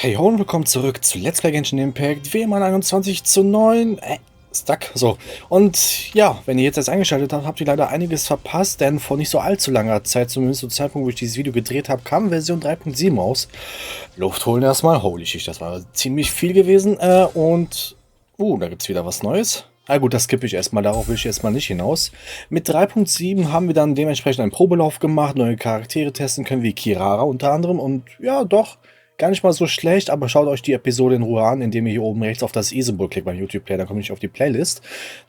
Hey ho und willkommen zurück zu Let's Play Genshin Impact, wie immer 21:9, stuck, so. Und ja, wenn ihr jetzt erst eingeschaltet habt, habt ihr leider einiges verpasst, denn vor nicht so allzu langer Zeit, zumindest zum Zeitpunkt, wo ich dieses Video gedreht habe, kam Version 3.7 raus. Luft holen erstmal, holy shit, das war ziemlich viel gewesen, da gibt's wieder was Neues. Ah gut, das skippe ich erstmal, darauf will ich erstmal nicht hinaus. Mit 3.7 haben wir dann dementsprechend einen Probelauf gemacht, neue Charaktere testen können, wie Kirara unter anderem, und ja, doch. Gar nicht mal so schlecht, aber schaut euch die Episode in Ruhe an, indem ihr hier oben rechts auf das i-Symbol klickt beim YouTube-Player, dann komme ich auf die Playlist.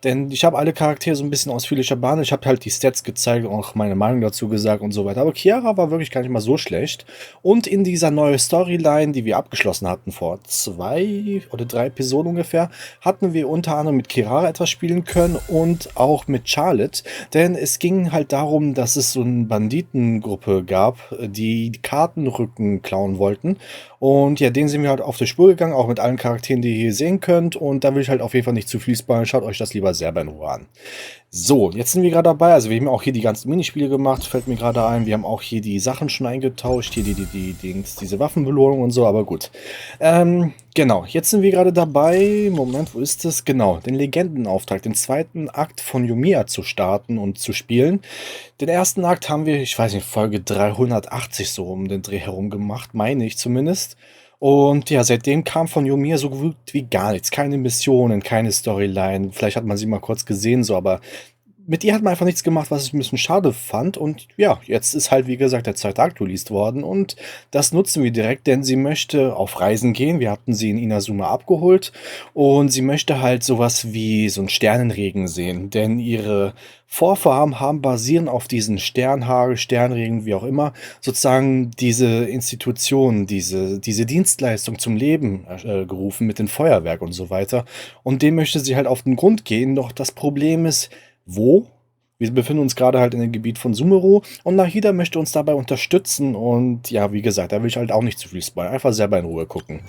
Denn ich habe alle Charaktere so ein bisschen ausführlicher behandelt. Ich habe halt die Stats gezeigt und auch meine Meinung dazu gesagt und so weiter. Aber Chiara war wirklich gar nicht mal so schlecht. Und in dieser neuen Storyline, die wir abgeschlossen hatten vor 2 oder 3 Episoden ungefähr, hatten wir unter anderem mit Kirara etwas spielen können und auch mit Charlotte. Denn es ging halt darum, dass es so eine Banditengruppe gab, die die Kartenrücken klauen wollten. Und ja, den sind wir halt auf die Spur gegangen, auch mit allen Charakteren, die ihr hier sehen könnt. Und da will ich halt auf jeden Fall nicht zu viel spoilern. Schaut euch das lieber selber in Ruhe an. So, jetzt sind wir gerade dabei. Also wir haben auch hier die ganzen Minispiele gemacht, fällt mir gerade ein. Wir haben auch hier die Sachen schon eingetauscht. Hier diese Waffenbelohnung und so, aber gut. Genau, jetzt sind wir gerade dabei. Moment, wo ist es? Genau, den Legendenauftrag, den zweiten Akt von Yoimiya zu starten und zu spielen. Den ersten Akt haben wir, ich weiß nicht, Folge 380 so um den Dreh herum gemacht, meine ich zumindest. Und ja, seitdem kam von Yoimiya so gut wie gar nichts. Keine Missionen, keine Storyline. Vielleicht hat man sie mal kurz gesehen, so, aber mit ihr hat man einfach nichts gemacht, was ich ein bisschen schade fand. Und ja, jetzt ist halt, wie gesagt, der zweite Akt released worden. Und das nutzen wir direkt, denn sie möchte auf Reisen gehen. Wir hatten sie in Inazuma abgeholt. Und sie möchte halt sowas wie so einen Sternenregen sehen. Denn ihre Vorfahren haben basierend auf diesen Sternhagel, Sternregen, wie auch immer, sozusagen diese Institution, diese Dienstleistung zum Leben gerufen mit dem Feuerwerk und so weiter. Und dem möchte sie halt auf den Grund gehen. Doch das Problem ist, wo? Wir befinden uns gerade halt in dem Gebiet von Sumeru und Nahida möchte uns dabei unterstützen und ja, wie gesagt, da will ich halt auch nicht zu viel spoilern, einfach selber in Ruhe gucken.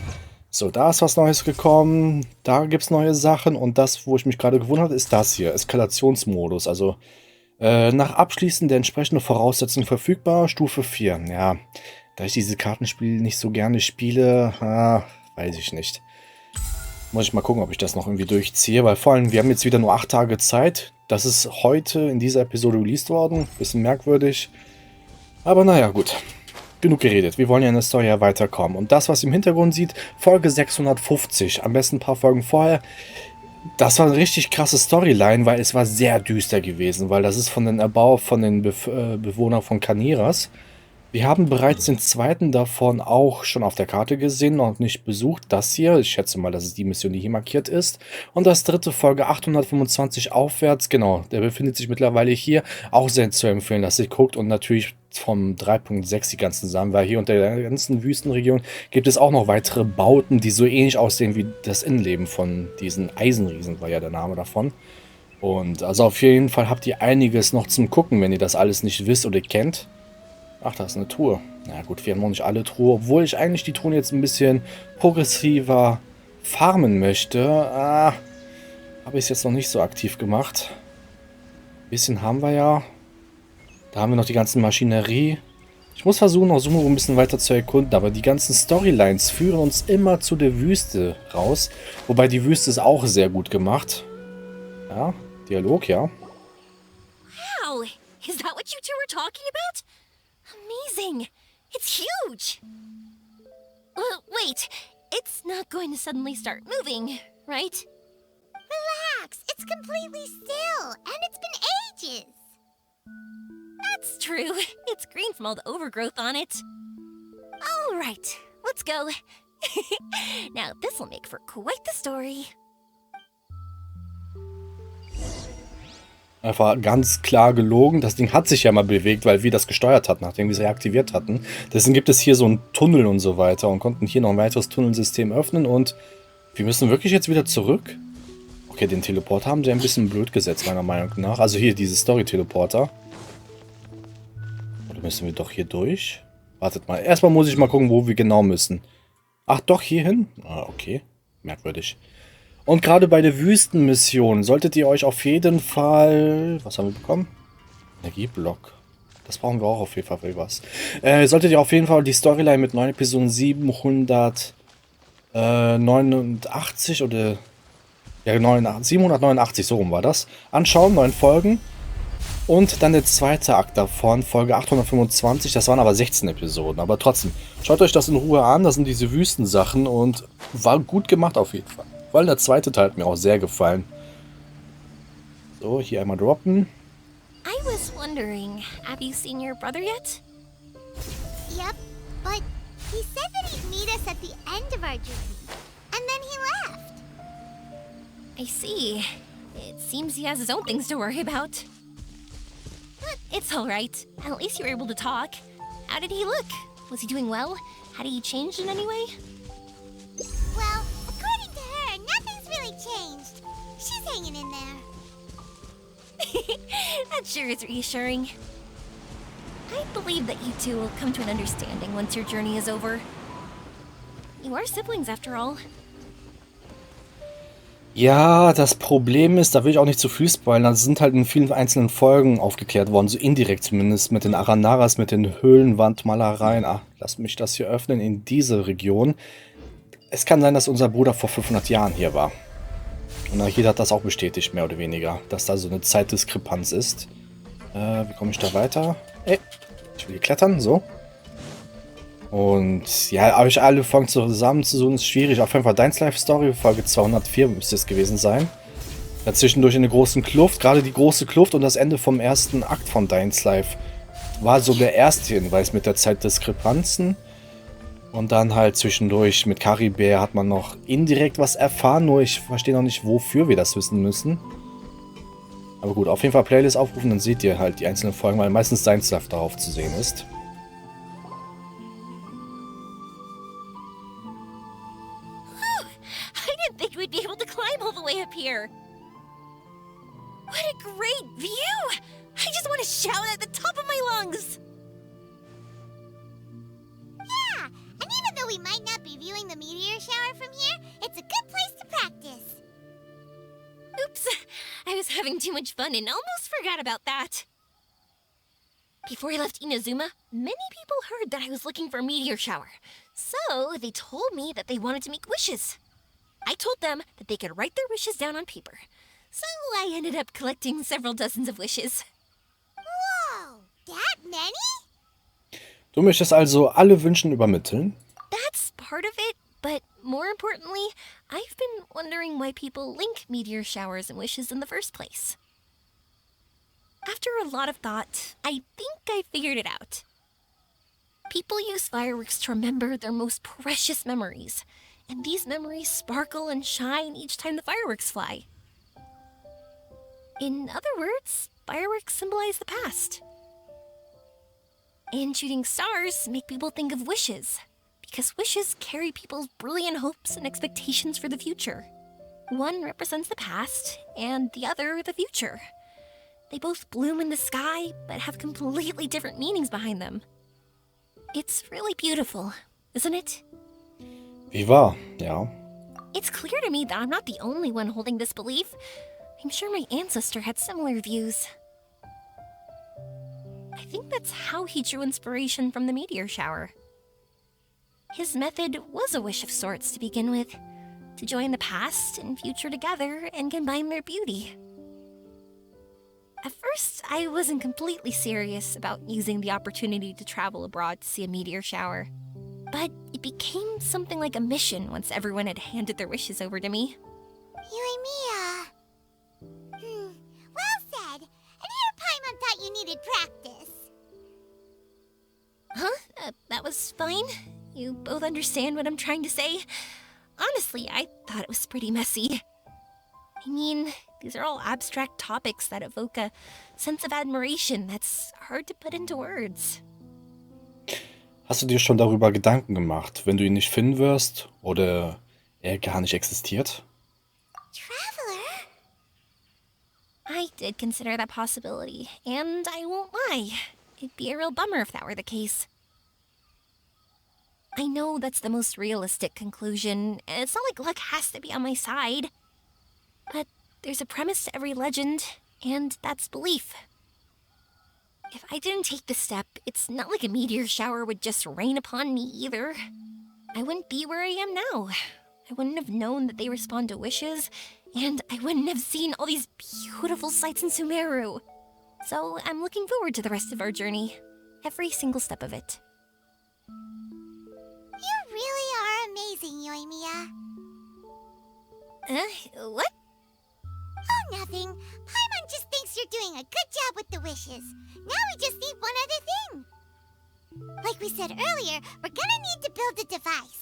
So, da ist was Neues gekommen, da gibt es neue Sachen und das, wo ich mich gerade gewundert habe, ist das hier, Eskalationsmodus, also nach Abschließen der entsprechenden Voraussetzungen verfügbar, Stufe 4. Ja, da ich diese Kartenspiele nicht so gerne spiele, weiß ich nicht. Muss ich mal gucken, ob ich das noch irgendwie durchziehe, weil vor allem, wir haben jetzt wieder nur 8 Tage Zeit. Das ist heute in dieser Episode released worden. Bisschen merkwürdig. Aber naja, gut. Genug geredet. Wir wollen ja in der Story ja weiterkommen. Und das, was ihr im Hintergrund sieht, Folge 650. Am besten ein paar Folgen vorher. Das war eine richtig krasse Storyline, weil es war sehr düster gewesen. Weil das ist von den Erbauern, von den Bewohnern von Kaniras. Wir haben bereits den zweiten davon auch schon auf der Karte gesehen, noch nicht besucht. Das hier, ich schätze mal, das ist die Mission, die hier markiert ist. Und das dritte, Folge 825 aufwärts, genau, der befindet sich mittlerweile hier. Auch sehr zu empfehlen, dass ihr guckt und natürlich vom 3.6 die ganzen Sachen, weil hier unter der ganzen Wüstenregion gibt es auch noch weitere Bauten, die so ähnlich aussehen wie das Innenleben von diesen Eisenriesen, war ja der Name davon. Und also auf jeden Fall habt ihr einiges noch zum Gucken, wenn ihr das alles nicht wisst oder kennt. Ach, da ist eine Truhe. Na gut, wir haben noch nicht alle Truhe, obwohl ich eigentlich die Truhen jetzt ein bisschen progressiver farmen möchte. Habe ich es jetzt noch nicht so aktiv gemacht. Ein bisschen haben wir ja. Da haben wir noch die ganzen Maschinerie. Ich muss versuchen, noch Sumeru ein bisschen weiter zu erkunden, aber die ganzen Storylines führen uns immer zu der Wüste raus. Wobei die Wüste ist auch sehr gut gemacht. Ja, Dialog, ja. Wow! Is that what you two were talking about? Amazing! It's huge! Wait, it's not going to suddenly start moving, right? Relax, it's completely still, and it's been ages. That's true. It's green from all the overgrowth on it. All right, let's go. Now, this will make for quite the story. Einfach ganz klar gelogen. Das Ding hat sich ja mal bewegt, weil wir das gesteuert hatten, nachdem wir es reaktiviert hatten. Deswegen gibt es hier so einen Tunnel und so weiter und konnten hier noch ein weiteres Tunnelsystem öffnen und wir müssen wirklich jetzt wieder zurück. Okay, den Teleporter haben sie ein bisschen blöd gesetzt, meiner Meinung nach. Also hier, diese Story-Teleporter. Oder müssen wir doch hier durch? Wartet mal. Erstmal muss ich mal gucken, wo wir genau müssen. Ach, doch hierhin? Ah, okay. Merkwürdig. Und gerade bei der Wüstenmission solltet ihr euch auf jeden Fall... Was haben wir bekommen? Energieblock. Das brauchen wir auch auf jeden Fall für was. Solltet ihr auf jeden Fall die Storyline mit 9 Episoden 700 89 oder ja, 789, so rum war das. Anschauen, 9 Folgen. Und dann der zweite Akt davon, Folge 825, das waren aber 16 Episoden. Aber trotzdem, schaut euch das in Ruhe an, das sind diese Wüstensachen und war gut gemacht auf jeden Fall. Vor allem der zweite Teil hat mir auch sehr gefallen. So, hier einmal droppen. I was wondering, have you seen your brother yet? Yep, but he said that he'd meet us at the end of our journey. And then he left. I see. It seems he has his own things to worry about. But it's alright. At least you were able to talk. How did he look? Was he doing well? Had he changed in any way? Well, according to her, nothing's really changed. She's hanging in there. That sure is reassuring. I believe that you two will come to an understanding once your journey is over. You are siblings after all. Ja, das Problem ist, da will ich auch nicht zu viel spoilern, das sind halt in vielen einzelnen Folgen aufgeklärt worden, so indirekt zumindest, mit den Aranaras, mit den Höhlenwandmalereien. Ah, lass mich das hier öffnen in diese Region. Es kann sein, dass unser Bruder vor 500 Jahren hier war. Und jeder hat das auch bestätigt, mehr oder weniger, dass da so eine Zeitdiskrepanz ist. Wie komme ich da weiter? Ey, ich will hier klettern, so. Und ja, euch alle Folgen zusammenzusuchen ist schwierig. Auf jeden Fall Deins Life Story, Folge 204 müsste es gewesen sein. Dazwischendurch in der großen Kluft, gerade die große Kluft und das Ende vom ersten Akt von Deins Life war so der erste Hinweis mit der Zeitdiskrepanzen. Und dann halt zwischendurch mit Caribär hat man noch indirekt was erfahren, nur ich verstehe noch nicht, wofür wir das wissen müssen. Aber gut, auf jeden Fall Playlist aufrufen, dann seht ihr halt die einzelnen Folgen, weil meistens Deins Life darauf zu sehen ist. I didn't think we'd be able to climb all the way up here. What a great view! I just want to shout at the top of my lungs. Yeah, and even though we might not be viewing the meteor shower from here, it's a good place to practice. Oops, I was having too much fun and almost forgot about that. Before I left Inazuma, many people heard that I was looking for a meteor shower. So they told me that they wanted to make wishes. I told them that they could write their wishes down on paper. So I ended up collecting several dozens of wishes. Whoa, that many? Du möchtest also alle Wünschen übermitteln? That's part of it, but more importantly, I've been wondering why people link meteor showers and wishes in the first place. After a lot of thought, I think I figured it out. People use fireworks to remember their most precious memories, and these memories sparkle and shine each time the fireworks fly. In other words, fireworks symbolize the past. And shooting stars make people think of wishes, because wishes carry people's brilliant hopes and expectations for the future. One represents the past, and the other the future. They both bloom in the sky, but have completely different meanings behind them. It's really beautiful, isn't it? Wie wahr, ja. It's clear to me that I'm not the only one holding this belief. I'm sure my ancestor had similar views. I think that's how he drew inspiration from the meteor shower. His method was a wish of sorts to begin with, to join the past and future together and combine their beauty. At first, I wasn't completely serious about using the opportunity to travel abroad to see a meteor shower. But it became something like a mission once everyone had handed their wishes over to me. Yoimiya. Well said. And here Paimon thought you needed practice. Huh? That was fine? You both understand what I'm trying to say? Honestly, I thought it was pretty messy. I mean, these are all abstract topics that evoke a sense of admiration that's hard to put into words. Hast du dir schon darüber Gedanken gemacht, wenn du ihn nicht finden wirst oder er gar nicht existiert? Traveler? I did consider that possibility, and I won't lie. It'd be a real bummer if that were the case. I know that's the most realistic conclusion, and it's not like luck has to be on my side. But there's a premise to every legend, and that's belief. If I didn't take the step, it's not like a meteor shower would just rain upon me either. I wouldn't be where I am now, I wouldn't have known that they respond to wishes, and I wouldn't have seen all these beautiful sights in Sumeru. So I'm looking forward to the rest of our journey. Every single step of it. You really are amazing, Yoimiya. What? Oh, nothing. Paimon just thinks you're doing a good job with the wishes. Now we just need one other thing. Like we said earlier, we're gonna need to build a device.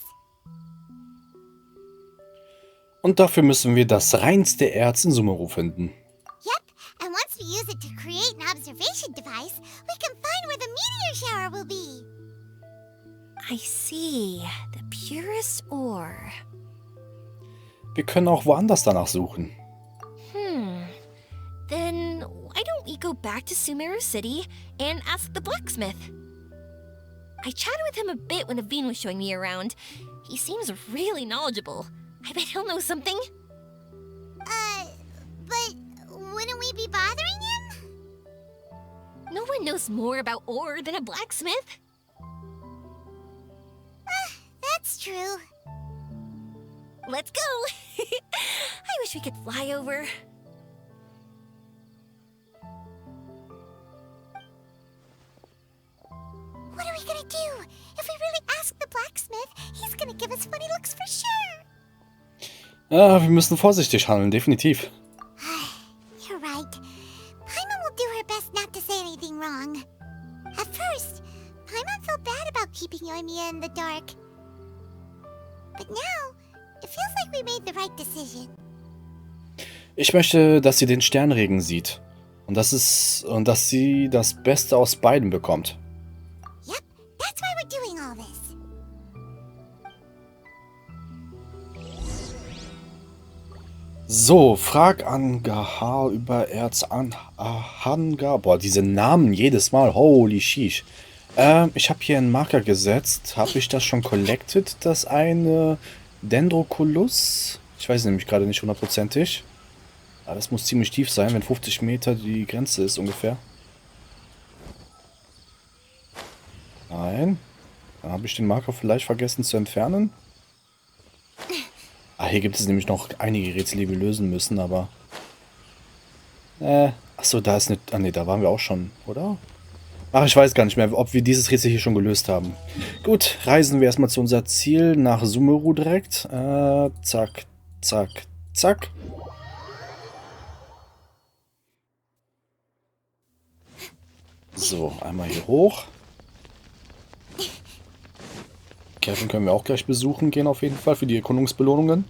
Und dafür müssen wir das reinste Erz in Sumeru finden. Yep, and once we use it to create an observation device, we can find where the meteor shower will be. I see. The purest ore. Wir können auch woanders danach suchen. Then why don't we go back to Sumeru City and ask the blacksmith? I chatted with him a bit when Aveen was showing me around. He seems really knowledgeable. I bet he'll know something. But wouldn't we be bothering him? No one knows more about ore than a blacksmith. That's true. Let's go! I wish we could fly over. What are we gonna do? If we really ask the blacksmith, he's gonna give us funny looks for sure. Ja, wir müssen vorsichtig handeln, definitiv. You're right. Paimon will do her best not to say anything wrong. At first, Paimon felt bad about keeping Yoimiya in the dark. But now, it feels like we made the right decision. Ich möchte, dass sie den Sternregen sieht. Und dass sie das Beste aus beiden bekommt. Yep, that's why we're doing all this. So, frag Angahar über Erzanhanga. Boah, diese Namen jedes Mal. Holy sheesh. Ich habe hier einen Marker gesetzt. Habe ich das schon collected? Das eine Dendroculus? Ich weiß nämlich gerade nicht hundertprozentig. Aber das muss ziemlich tief sein, wenn 50 Meter die Grenze ist ungefähr. Nein. Dann habe ich den Marker vielleicht vergessen zu entfernen. Ah, hier gibt es nämlich noch einige Rätsel, die wir lösen müssen, aber... Achso, da ist eine... Ah ne, da waren wir auch schon, oder? Ach, ich weiß gar nicht mehr, ob wir dieses Rätsel hier schon gelöst haben. Gut, reisen wir erstmal zu unser Ziel, nach Sumeru direkt. Zack, zack, zack. So, einmal hier hoch. Kevin können wir auch gleich besuchen gehen, auf jeden Fall, für die Erkundungsbelohnungen.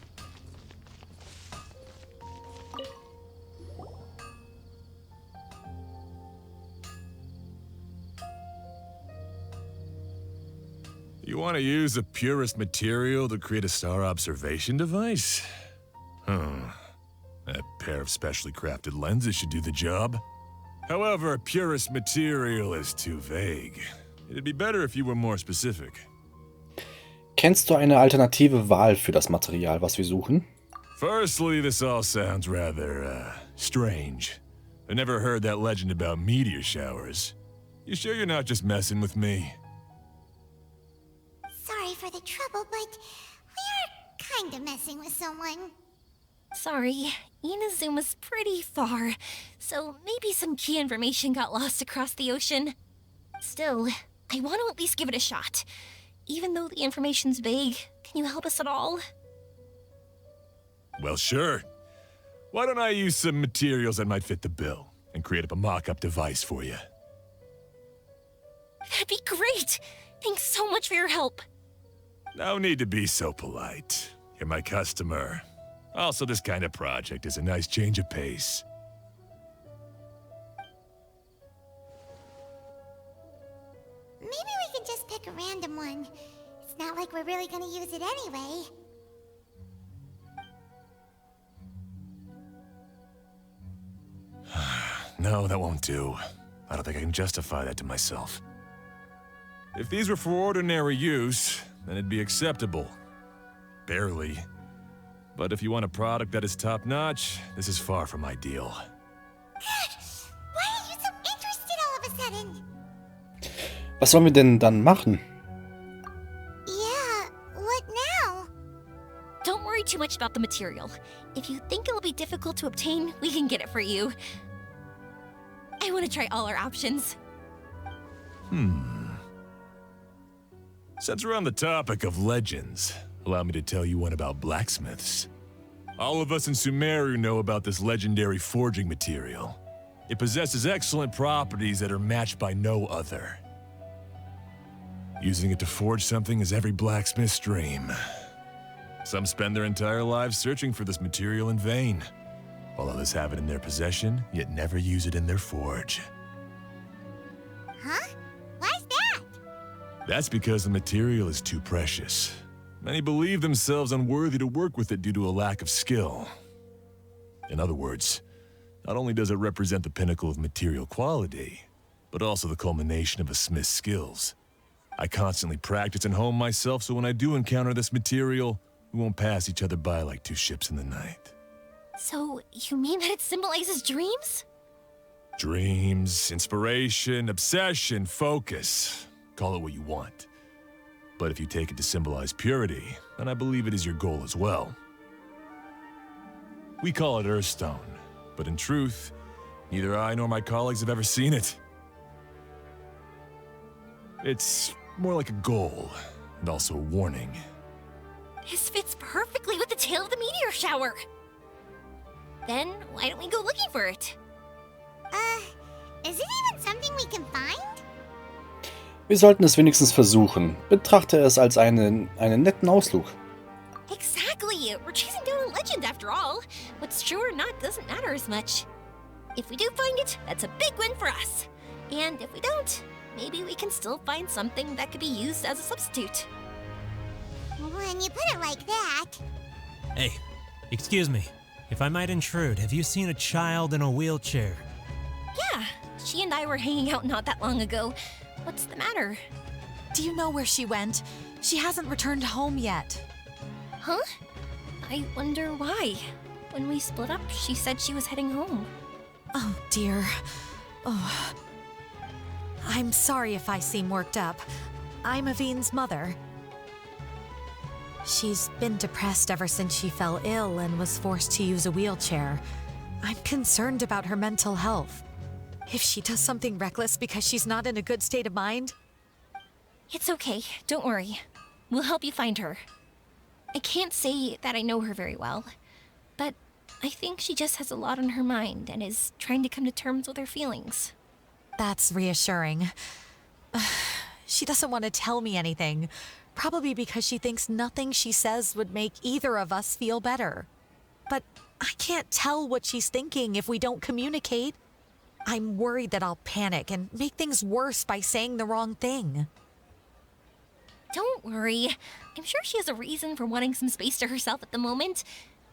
You want to use the purest material to create a star observation device? A pair of specially crafted lenses should do the job. However, purest material is too vague. It'd be better if you were more specific. Kennst du eine alternative Wahl für das Material, was wir suchen? Firstly, this all sounds rather, strange. I never heard that legend about meteor showers. You sure you're not just messing with me? Sorry for the trouble, but we are kinda messing with someone. Sorry, Inazuma's pretty far, so maybe some key information got lost across the ocean. Still, I want to at least give it a shot. Even though the information's vague, can you help us at all? Well, sure. Why don't I use some materials that might fit the bill and create up a mock-up device for you? That'd be great! Thanks so much for your help. No need to be so polite. You're my customer. Also, this kind of project is a nice change of pace. Maybe we can just pick a random one. It's not like we're really gonna use it anyway. No, that won't do. I don't think I can justify that to myself. If these were for ordinary use, then it'd be acceptable. Barely. But if you want a product that is top-notch, this is far from ideal. Why are you so interested all of a sudden? Was sollen wir denn dann machen? Yeah, what now? Don't worry too much about the material. If you think it'll be difficult to obtain, we can get it for you. I want to try all our options. Since we're on the topic of legends, allow me to tell you one about blacksmiths. All of us in Sumeru know about this legendary forging material. It possesses excellent properties that are matched by no other. Using it to forge something is every blacksmith's dream. Some spend their entire lives searching for this material in vain, while others have it in their possession, yet never use it in their forge. Huh? Why's that? That's because the material is too precious. Many believe themselves unworthy to work with it due to a lack of skill. In other words, not only does it represent the pinnacle of material quality, but also the culmination of a smith's skills. I constantly practice and hone myself, so when I do encounter this material, we won't pass each other by like two ships in the night. So, you mean that it symbolizes dreams? Dreams, inspiration, obsession, focus. Call it what you want. But if you take it to symbolize purity, then I believe it is your goal as well. We call it Earthstone, but in truth, neither I nor my colleagues have ever seen it. It's more like a goal, and also a warning. This fits perfectly with the tale of the meteor shower. Then, why don't we go looking for it? Is it even something we can find? Wir sollten es wenigstens versuchen. Betrachte es als einen netten Ausflug. Exactly! We're chasing down a legend after all. What's true or not doesn't matter as much. If we do find it, that's a big win for us. And if we don't, maybe we can still find something that could be used as a substitute. When you put it like that... Hey, excuse me. If I might intrude, have you seen a child in a wheelchair? Yeah, she and I were hanging out not that long ago. What's the matter? Do you know where she went? She hasn't returned home yet. Huh? I wonder why. When we split up, she said she was heading home. Oh, dear. Oh. I'm sorry if I seem worked up. I'm Avine's mother. She's been depressed ever since she fell ill and was forced to use a wheelchair. I'm concerned about her mental health. If she does something reckless because she's not in a good state of mind... It's okay, don't worry. We'll help you find her. I can't say that I know her very well, but I think she just has a lot on her mind and is trying to come to terms with her feelings. That's reassuring. She doesn't want to tell me anything, probably because she thinks nothing she says would make either of us feel better. But I can't tell what she's thinking if we don't communicate. I'm worried that I'll panic and make things worse by saying the wrong thing. Don't worry. I'm sure she has a reason for wanting some space to herself at the moment.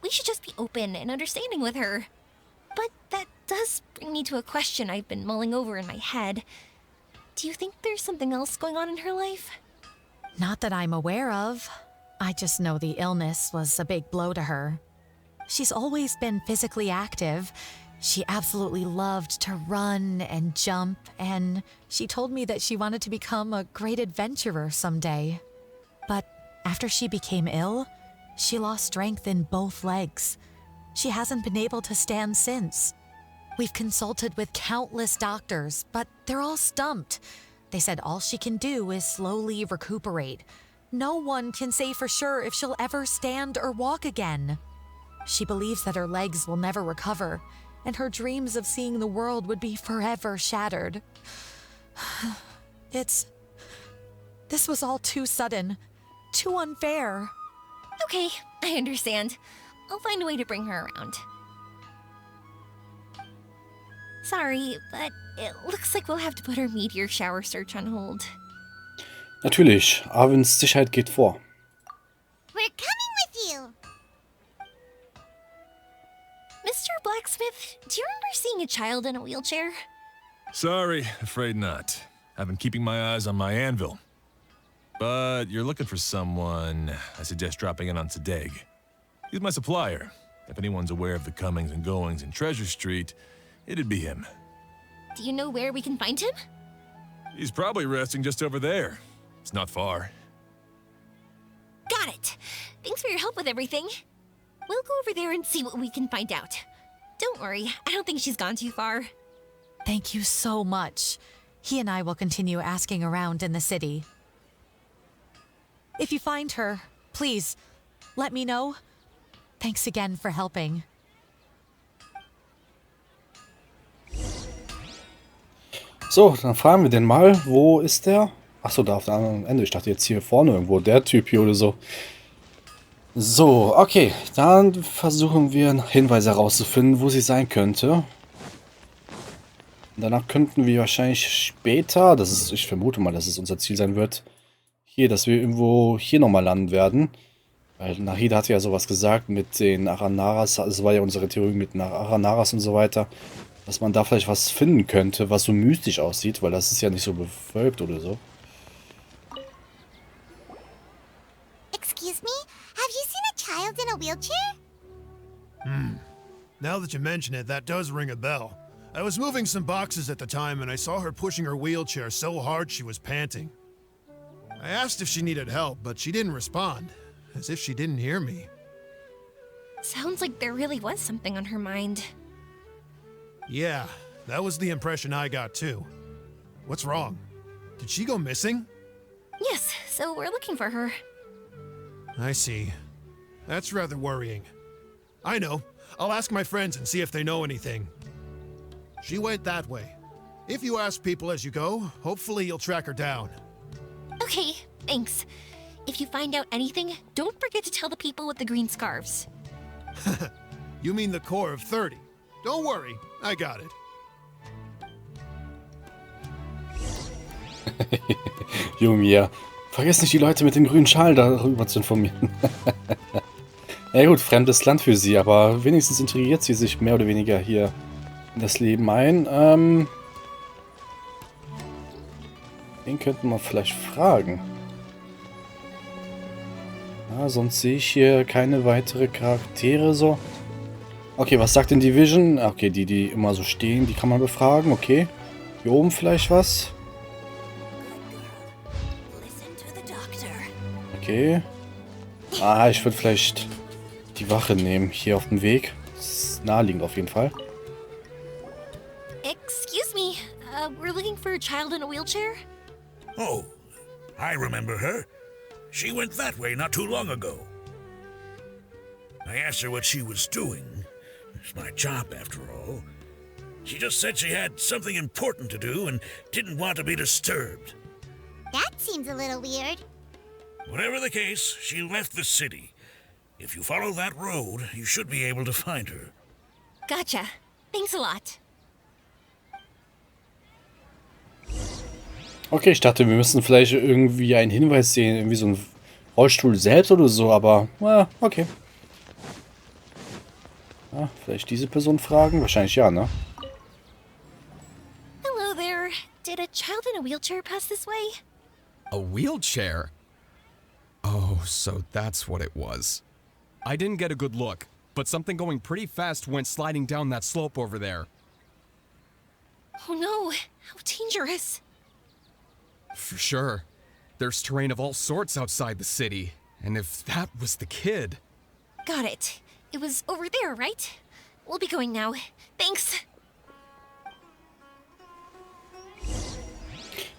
We should just be open and understanding with her. But that does bring me to a question I've been mulling over in my head. Do you think there's something else going on in her life? Not that I'm aware of. I just know the illness was a big blow to her. She's always been physically active. She absolutely loved to run and jump, and she told me that she wanted to become a great adventurer someday. But after she became ill, she lost strength in both legs. She hasn't been able to stand since. We've consulted with countless doctors, but they're all stumped. They said all she can do is slowly recuperate. No one can say for sure if she'll ever stand or walk again. She believes that her legs will never recover, and her dreams of seeing the world would be forever shattered. This was all too sudden, too unfair. Okay, I understand. I'll find a way to bring her around. Sorry, but it looks like we'll have to put our meteor shower search on hold. Natürlich, Arvins Sicherheit geht vor. We're coming with you! Mr. Blacksmith, do you remember seeing a child in a wheelchair? Sorry, afraid not. I've been keeping my eyes on my anvil. But you're looking for someone, I suggest dropping in on Sadeg. He's my supplier. If anyone's aware of the comings and goings in Treasure Street, it'd be him. Do you know where we can find him? He's probably resting just over there. It's not far. Got it. Thanks for your help, with everything. We'll go over there and see what we can find out. Don't worry, I don't think she's gone too far. Thank you so much. He and I will continue asking around in the city. If you find her, please, let me know. Thanks again for helping. So, dann fragen wir den mal, wo ist der? Achso, da auf dem anderen Ende. Ich dachte jetzt hier vorne irgendwo, der Typ hier oder so. So, okay, dann versuchen wir Hinweise herauszufinden, wo sie sein könnte. Danach könnten wir wahrscheinlich später, ich vermute mal, dass es unser Ziel sein wird, hier, dass wir irgendwo hier nochmal landen werden. Weil Nahida hatte ja sowas gesagt mit den Aranaras, es war ja unsere Theorie mit den Aranaras und so weiter, dass man da vielleicht was finden könnte, was so mystisch aussieht, weil das ist ja nicht so bewölkt oder so. Excuse me? Have you seen a child in a wheelchair? Now that you mention it, that does ring a bell. I was moving some boxes at the time and I saw her pushing her wheelchair so hard she was panting. I asked if she needed help, but she didn't respond, as if she didn't hear me. Sounds like there really was something on her mind. Yeah, that was the impression I got too. What's wrong? Did she go missing? Yes, so we're looking for her. I see. That's rather worrying. I know. I'll ask my friends and see if they know anything. She went that way. If you ask people as you go, hopefully you'll track her down. Okay, thanks. If you find out anything, don't forget to tell the people with the green scarves. You mean the core of 30. Don't worry, I got it. Junge, vergiss nicht, die Leute mit dem grünen Schal darüber zu informieren. Ja gut, fremdes Land für sie, aber wenigstens integriert sie sich mehr oder weniger hier in das Leben ein. Den könnten wir vielleicht fragen. Ja, sonst sehe ich hier keine weitere Charaktere so. Okay, was sagt denn Division? Okay, die immer so stehen, die kann man befragen. Okay. Hier oben vielleicht was? Okay. Ah, ich würde vielleicht die Wache nehmen, hier auf dem Weg. Das ist naheliegend auf jeden Fall. Excuse me, we're looking for a child in a wheelchair? Oh, I remember her. She went that way not too long ago. I asked her what she was doing. It's my job, after all. She just said she had something important to do and didn't want to be disturbed. That seems a little weird. Whatever the case, she left the city. If you follow that road, you should be able to find her. Gotcha. Thanks a lot. Okay, ich dachte, wir müssen vielleicht irgendwie einen Hinweis sehen, irgendwie so ein Rollstuhl selbst oder so, aber okay. Ja, vielleicht diese Person fragen? Wahrscheinlich ja, ne? Hello there. Did a child in a wheelchair pass this way? A wheelchair? Oh, so that's what it was. I didn't get a good look, but something going pretty fast went sliding down that slope over there. Oh no, how dangerous. For sure. There's terrain of all sorts outside the city, and if that was the kid... Got it. It was over there, right? We'll be going now. Thanks.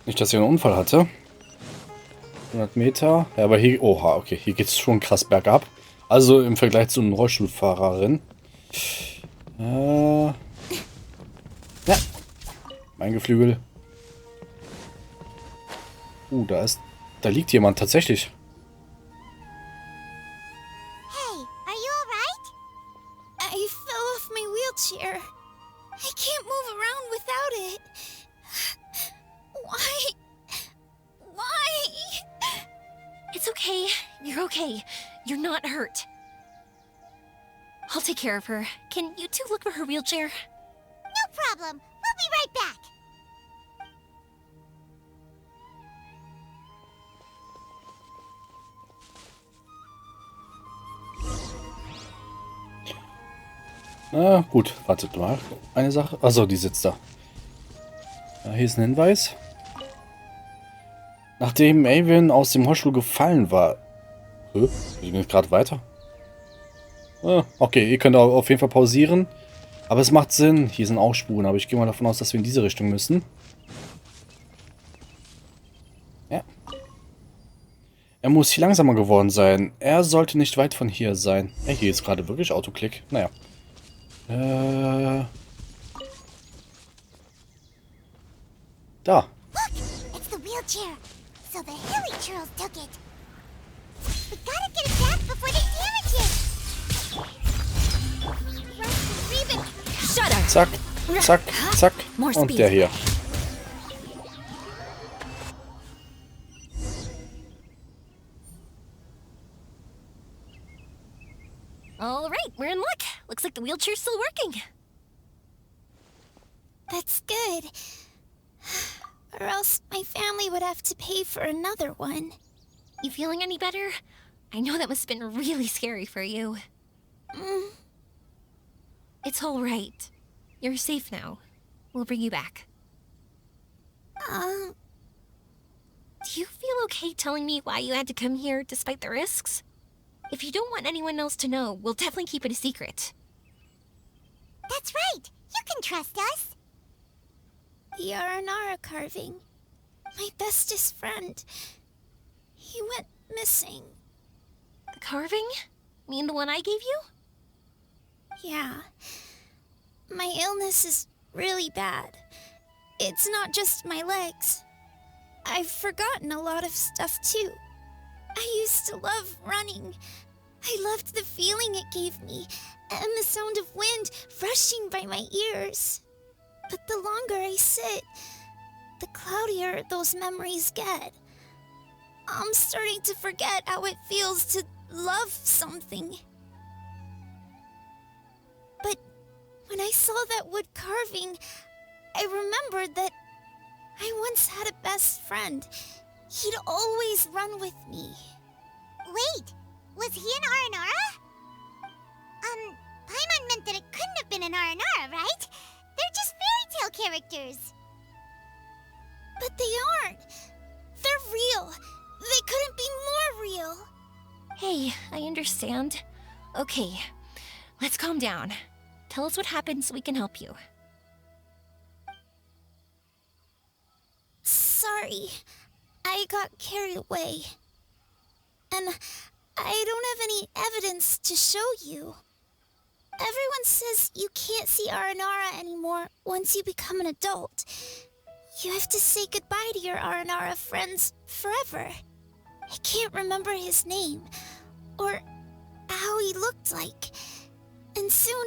Nicht, dass sie einen Unfall hatte. 100 Meter. Ja, aber hier... Oha, okay. Hier geht es schon krass bergab. Also im Vergleich zu einer Rollstuhlfahrerin. Ja. Mein Geflügel. Da liegt jemand tatsächlich. Hey, are you alright? I fell off my wheelchair. I can't move around without it. Why? Why? It's okay. You're okay. You're not hurt. I'll take care of her. Can you two look for her wheelchair? No problem. We'll be right back. Na gut, wartet mal. Eine Sache. Achso, die sitzt da. Ja, hier ist ein Hinweis. Nachdem Avian aus dem Rollstuhl gefallen war. Wir gehen gerade weiter. Okay, ihr könnt auch auf jeden Fall pausieren. Aber es macht Sinn. Hier sind auch Spuren, aber ich gehe mal davon aus, dass wir in diese Richtung müssen. Ja. Er muss hier langsamer geworden sein. Er sollte nicht weit von hier sein. Hier ist gerade wirklich Autoklick. Naja. Da. Look! It's the wheelchair! So the hilly churls took it! We gotta get it back before they damage it! Leave it! Shut up! Zack, zack, zack. More Und speed. der hier. All right, we're in luck. Looks like the wheelchair's still working. That's good. Or else my family would have to pay for another one. You feeling any better? I know that must have been really scary for you. It's all right. You're safe now. We'll bring you back. Do you feel okay telling me why you had to come here despite the risks? If you don't want anyone else to know, we'll definitely keep it a secret. That's right! You can trust us! The Aranara carving. My bestest friend. He went missing. The carving? Mean the one I gave you? Yeah. My illness is really bad. It's not just my legs. I've forgotten a lot of stuff too. I used to love running. I loved the feeling it gave me, and the sound of wind rushing by my ears. But the longer I sit, the cloudier those memories get. I'm starting to forget how it feels to love something. But when I saw that wood carving, I remembered that I once had a best friend. He'd always run with me. Wait! Was he an Aranara? Paimon meant that it couldn't have been an Aranara, right? They're just fairy tale characters! But they aren't. They're real. They couldn't be more real. Hey, I understand. Okay, let's calm down. Tell us what happened so we can help you. Sorry. I got carried away. And I don't have any evidence to show you. Everyone says you can't see Aranara anymore once you become an adult. You have to say goodbye to your Aranara friends forever. I can't remember his name, or how he looked like. And soon,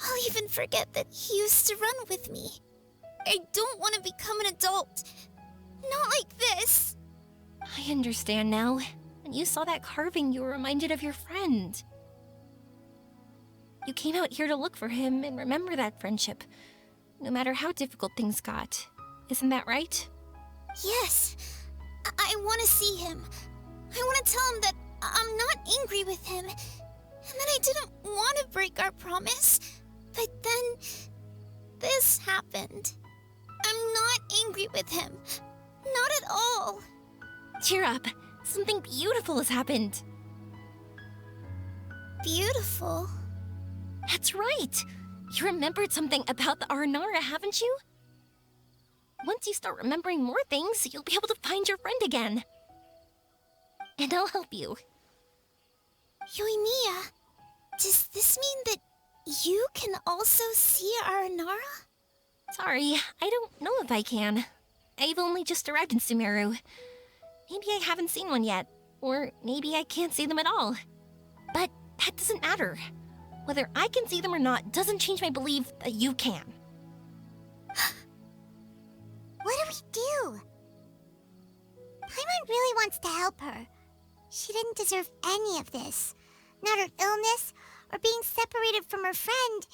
I'll even forget that he used to run with me. I don't want to become an adult. Not like this. I understand now. When you saw that carving, you were reminded of your friend. You came out here to look for him and remember that friendship, no matter how difficult things got. Isn't that right? Yes. I want to see him. I want to tell him that I'm not angry with him, and that I didn't want to break our promise. But then, this happened. I'm not angry with him. Not at all. Cheer up. Something beautiful has happened. Beautiful? That's right. You remembered something about the Aranara, haven't you? Once you start remembering more things, you'll be able to find your friend again. And I'll help you. Yoimiya, does this mean that you can also see Aranara? Sorry, I don't know if I can. I've only just arrived in Sumeru. Maybe I haven't seen one yet, or maybe I can't see them at all. But that doesn't matter. Whether I can see them or not doesn't change my belief that you can. What do we do? Paimon really wants to help her. She didn't deserve any of this. Not her illness, or being separated from her friend.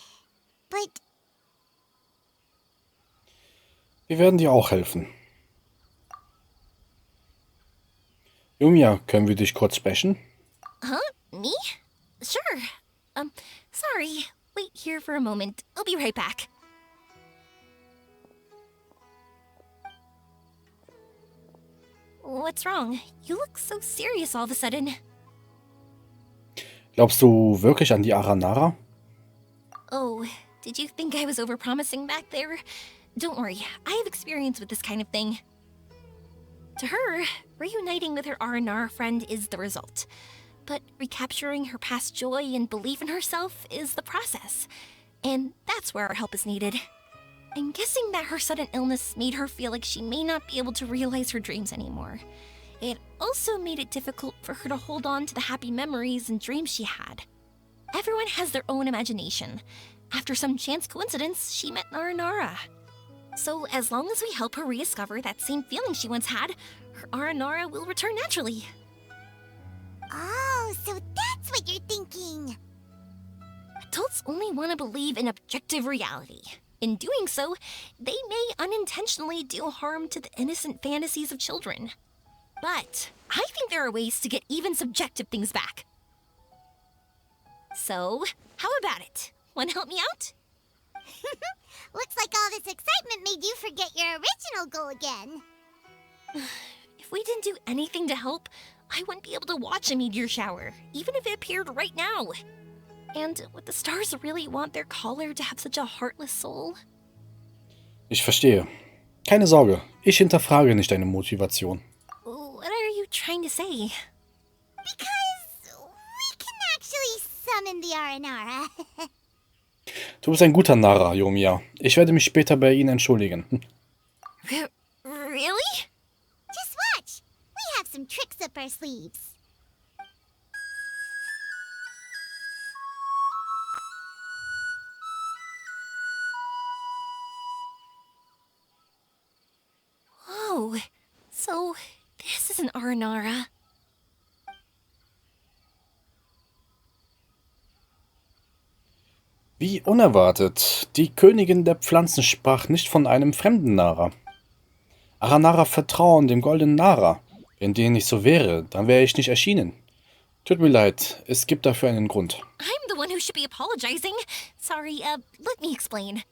But Wir werden dir auch helfen. Yoimiya, können wir dich kurz sprechen? Huh? Me? Sure. Sorry. Wait here for a moment. I'll be right back. What's wrong? You look so serious all of a sudden. Glaubst du wirklich an die Aranara? Oh, did you think I was overpromising back there? Don't worry, I have experience with this kind of thing. To her, reuniting with her Aranara friend is the result. But recapturing her past joy and belief in herself is the process. And that's where our help is needed. I'm guessing that her sudden illness made her feel like she may not be able to realize her dreams anymore. It also made it difficult for her to hold on to the happy memories and dreams she had. Everyone has their own imagination. After some chance coincidence, she met Aranara. So as long as we help her rediscover that same feeling she once had, her Aranara will return naturally. Oh, so that's what you're thinking. Adults only want to believe in objective reality. In doing so, they may unintentionally do harm to the innocent fantasies of children. But I think there are ways to get even subjective things back. So, how about it? Want to help me out? Looks like all this excitement made you forget your original goal again. If we didn't do anything to help, I wouldn't be able to watch a meteor shower, even if it appeared right now. And would the stars really want their caller to have such a heartless soul? Ich verstehe. Keine Sorge, ich hinterfrage nicht deine Motivation. What are you trying to say? Because we can actually summon the Aranara. Du bist ein guter Nara, Yomiya. Ich werde mich später bei Ihnen entschuldigen. Really? Just watch. We have some tricks up our sleeves. Whoa. So, this is an Aranara. Wie unerwartet. Die Königin der Pflanzen sprach nicht von einem fremden Nara. Aranara vertrauen dem goldenen Nara. Wenn dem nicht so wäre, dann wäre ich nicht erschienen. Tut mir leid, es gibt dafür einen Grund. I'm the one who should be apologizing. Sorry, let me explain.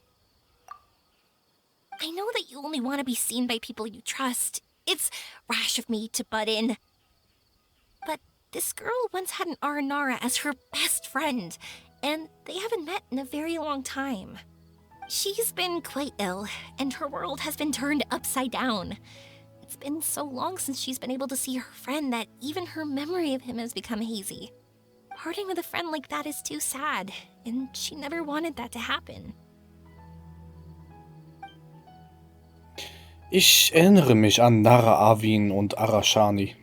I know that you only want to be seen by people you trust. It's rash of me to butt in. But this girl once had an Aranara as her best friend, and they haven't met in a very long time. She's been quite ill, and her world has been turned upside down. It's been so long since she's been able to see her friend that even her memory of him has become hazy. Parting with a friend like that is too sad, and she never wanted that to happen. Ich erinnere mich an Nara Arvin und Arashani.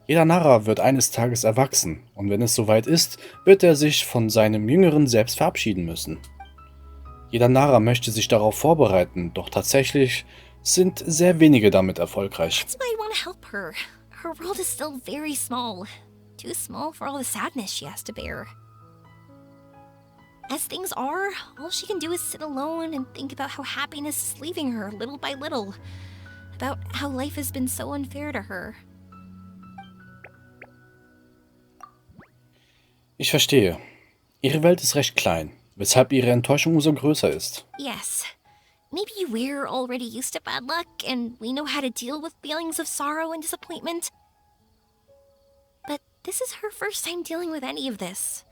Jeder Nara wird eines Tages erwachsen, und wenn es soweit ist, wird er sich von seinem jüngeren Selbst verabschieden müssen. Jeder Nara möchte sich darauf vorbereiten, doch tatsächlich sind sehr wenige damit erfolgreich. That's why I want to help her. Her world is still very small. Too small for all the sadness she has to bear. As things are, all she can do is sit alone and think about how happiness is leaving her little by little. About how life has been so unfair to her. Ich verstehe. Ihre Welt ist recht klein, weshalb ihre Enttäuschung umso größer ist. Yes. Maybe we're already used to bad luck and we know how to deal with feelings of sorrow and disappointment. But this is her first time dealing with any of this.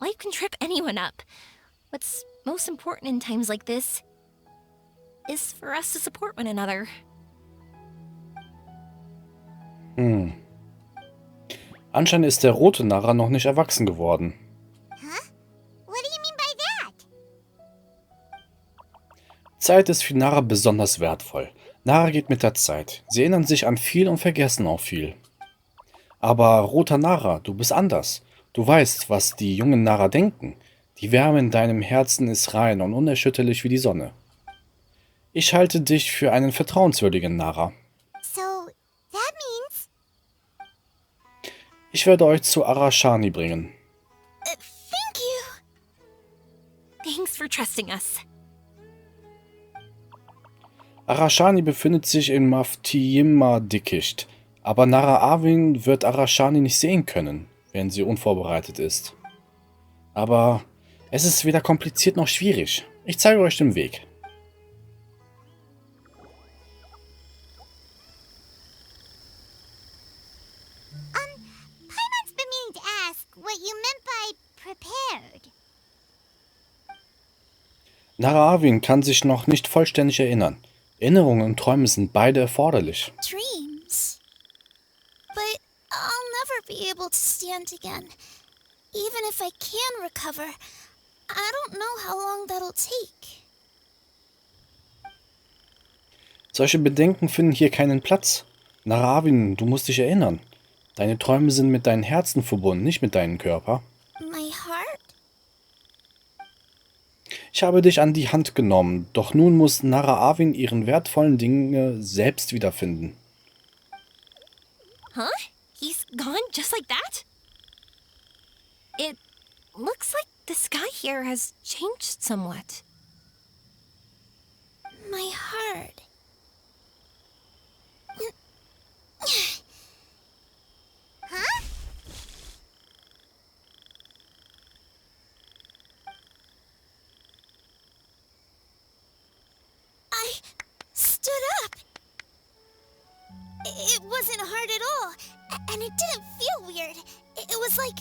Life can trip anyone up. What's most important in times like this is for us to support one another. Anscheinend ist der rote Nara noch nicht erwachsen geworden. Huh? What do you mean by that? Zeit ist für Nara besonders wertvoll. Nara geht mit der Zeit. Sie erinnern sich an viel und vergessen auch viel. Aber roter Nara, du bist anders. Du weißt, was die jungen Nara denken. Die Wärme in deinem Herzen ist rein und unerschütterlich wie die Sonne. Ich halte dich für einen vertrauenswürdigen Nara. So, that means... Ich werde euch zu Arashani bringen. Thank you! Thanks for trusting us. Arashani befindet sich im Maftiyima-Dickicht, aber Nara Arvin wird Arashani nicht sehen können, wenn sie unvorbereitet ist. Aber es ist weder kompliziert noch schwierig. Ich zeige euch den Weg. Paimon's been meaning to ask what you Naraavin kann sich noch nicht vollständig erinnern. Erinnerungen und Träume sind beide erforderlich. Dreams. But I'll never be able to stand again. Even if I can recover, I don't know how long that'll take. Solche Bedenken finden hier keinen Platz. Naraavin, du musst dich erinnern. Deine Träume sind mit deinem Herzen verbunden, nicht mit deinem Körper. My heart? Ich habe dich an die Hand genommen, doch nun muss Naraavin ihren wertvollen Dinge selbst wiederfinden. Huh? He's gone just like that? It looks like the sky here has changed somewhat. My heart. Huh? I stood up. It wasn't hard at all, and it didn't feel weird. It was like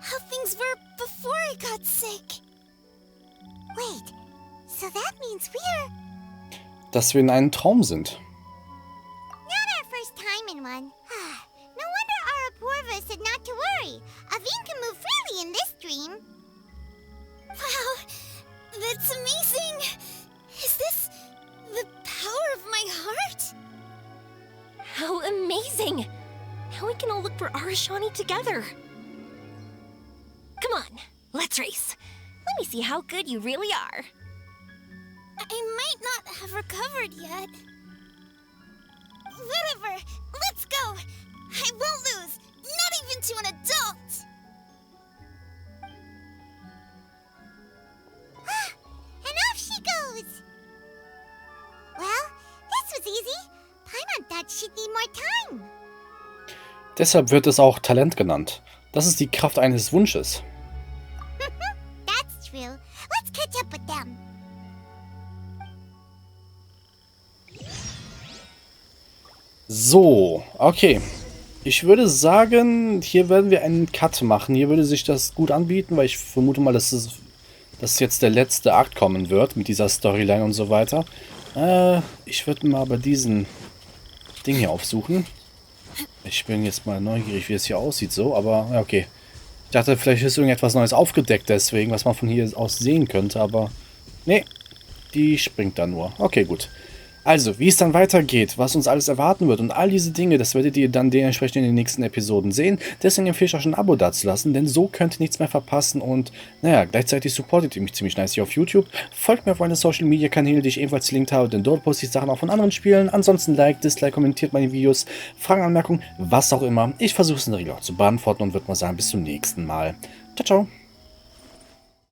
how things were before I got sick. Wait, so that means we're Dass wir in einem Traum sind. not our first time in one. No wonder Arapurva said not to worry. Aveen can move freely in this dream. Wow, that's amazing. Is this the power of my heart? How amazing! Now we can all look for Arashani together. Come on, let's race. Let me see how good you really are. I might not have recovered yet. Whatever, let's go. I won't lose, not even to an adult. And off she goes. Well, this was easy. Paimon thought she'd need more time. Deshalb wird es auch Talent genannt. Das ist die Kraft eines Wunsches. That's true. Let's catch up with them. So, okay. Ich würde sagen, hier werden wir einen Cut machen. Hier würde sich das gut anbieten, weil ich vermute mal, dass jetzt der letzte Akt kommen wird mit dieser Storyline und so weiter. Ich würde mal bei diesen Ding hier aufsuchen. Ich bin jetzt mal neugierig, wie es hier aussieht, so, aber ja, okay. Ich dachte, vielleicht ist irgendetwas Neues aufgedeckt deswegen, was man von hier aus sehen könnte, aber nee, die springt da nur. Okay, gut. Also, wie es dann weitergeht, was uns alles erwarten wird und all diese Dinge, das werdet ihr dann dementsprechend in den nächsten Episoden sehen. Deswegen empfehle ich euch ein Abo dazulassen, denn so könnt ihr nichts mehr verpassen und, naja, gleichzeitig supportet ihr mich ziemlich nice hier auf YouTube. Folgt mir auf meine Social Media Kanäle, die ich ebenfalls verlinkt habe, denn dort poste ich Sachen auch von anderen Spielen. Ansonsten liked, dislike, kommentiert meine Videos, Fragen, Anmerkungen, was auch immer. Ich versuche es in der Regel auch zu beantworten und würde mal sagen, bis zum nächsten Mal. Ciao, ciao.